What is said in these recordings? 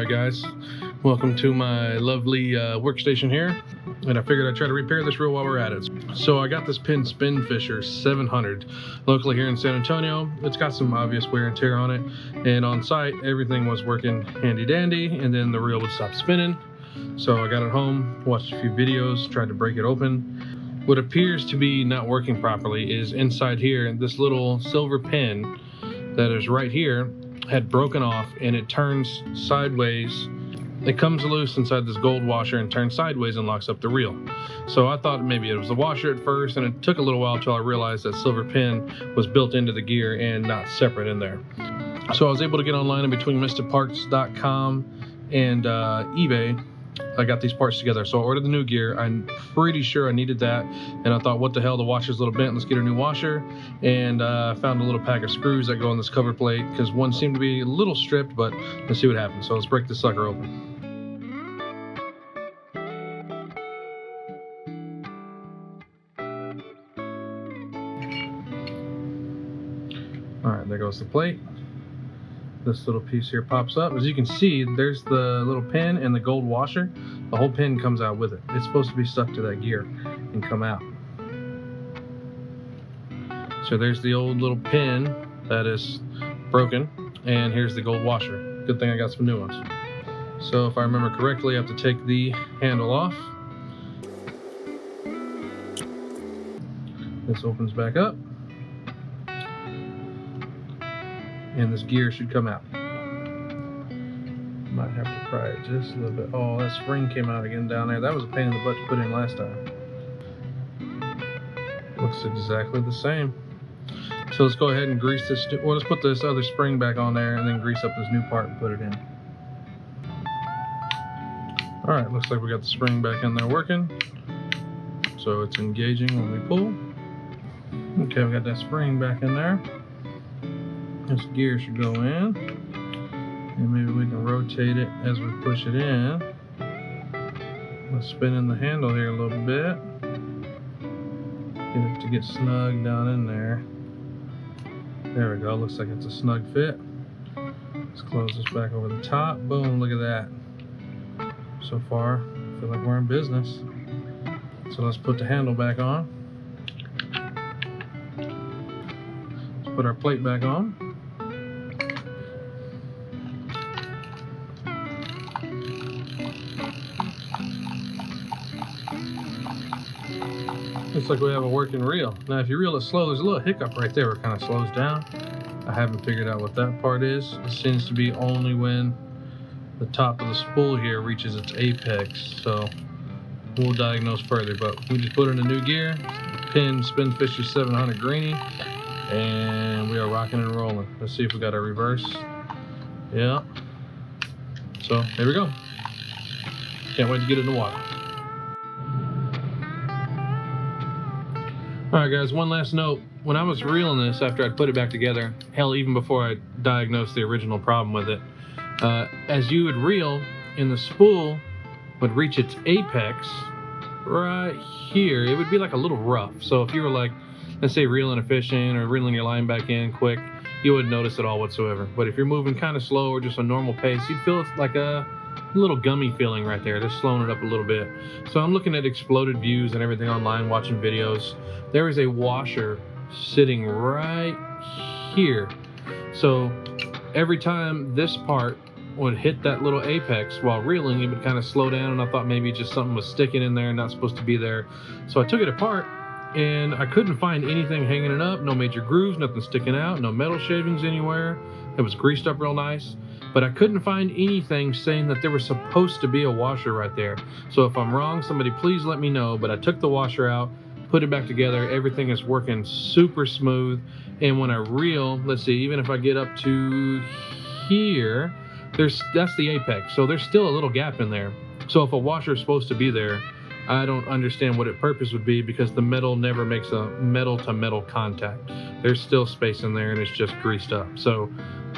Alright guys, welcome to my lovely workstation here, and I figured I'd try to repair this reel while we're at it. So I got this Penn Spinfisher 700 locally here in San Antonio. It's got some obvious wear and tear on it, and on site everything was working handy dandy, and then the reel would stop spinning. So I got it home, watched a few videos, tried to break it open. What appears to be not working properly is inside here, this little silver pin that is right here had broken off, and it turns sideways. It comes loose inside this gold washer and turns sideways and locks up the reel. So I thought maybe it was the washer at first, and it took a little while until I realized that silver pin was built into the gear and not separate in there. So I was able to get online in between MrParts.com and eBay. I got these parts together, so I ordered the new gear. I'm pretty sure I needed that, and I thought, what the hell, the washer's a little bent, let's get a new washer. And found a little pack of screws that go on this cover plate, because one seemed to be a little stripped, but let's see what happens. So let's break this sucker open. Alright, there goes the plate. This little piece here pops up. As you can see, there's the little pin and the gold washer. The whole pin comes out with it. It's supposed to be stuck to that gear and come out. So there's the old little pin that is broken, and here's the gold washer. Good thing I got some new ones. So if I remember correctly, I have to take the handle off. This opens back up, and this gear should come out. Might have to pry it just a little bit. Oh, that spring came out again down there. That was a pain in the butt to put in last time. Looks exactly the same. So let's go ahead and grease this, or let's put this other spring back on there and then grease up this new part and put it in. Alright, looks like we got the spring back in there working. So it's engaging when we pull. Okay, we got that spring back in there. This gear should go in, and maybe we can rotate it as we push it in. Let's spin in the handle here a little bit. Get it to get snug down in there. There we go, looks like it's a snug fit. Let's close this back over the top. Boom, look at that. So far, I feel like we're in business. So let's put the handle back on. Let's put our plate back on. Looks like we have a working reel. Now if you reel it slow, there's a little hiccup right there where it kind of slows down. I haven't figured out what that part is. It seems to be only when the top of the spool here reaches its apex. So we'll diagnose further, but we just put in a new gear, Penn Spinfisher 700 Greenie, and we are rocking and rolling. Let's see if we got our reverse. Yeah. So there we go. Can't wait to get it in the water. Alright guys, one last note. When I was reeling this after I'd put it back together, hell, even before I diagnosed the original problem with it, as you would reel, and the spool would reach its apex right here, it would be like a little rough. So if you were like, let's say reeling a fish in or reeling your line back in quick, you wouldn't notice it all whatsoever. But if you're moving kind of slow or just a normal pace, you'd feel like a little gummy feeling right there, just slowing it up a little bit. So I'm looking at exploded views and everything online, watching videos. There is a washer sitting right here. So every time this part would hit that little apex while reeling, it would kind of slow down, and I thought maybe just something was sticking in there and not supposed to be there. So I took it apart, and I couldn't find anything hanging it up, no major grooves, nothing sticking out, no metal shavings anywhere. It was greased up real nice, but I couldn't find anything saying that there was supposed to be a washer right there. So if I'm wrong, somebody please let me know. But I took the washer out, put it back together, everything is working super smooth. And when I reel, let's see, even if I get up to here, that's the apex, so there's still a little gap in there. So if a washer is supposed to be there, I don't understand what its purpose would be, because the metal never makes a metal to metal contact. There's still space in there, and it's just greased up. So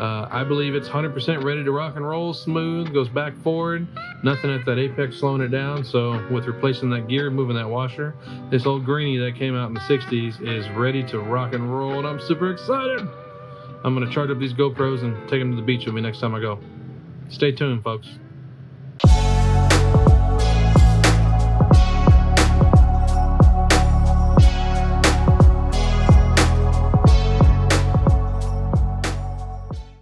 I believe it's 100% ready to rock and roll, smooth, goes back forward, nothing at that apex slowing it down. So with replacing that gear, moving that washer, this old Greenie that came out in the 60s is ready to rock and roll, and I'm super excited. I'm gonna charge up these GoPros and take them to the beach with me next time I go. Stay tuned, folks.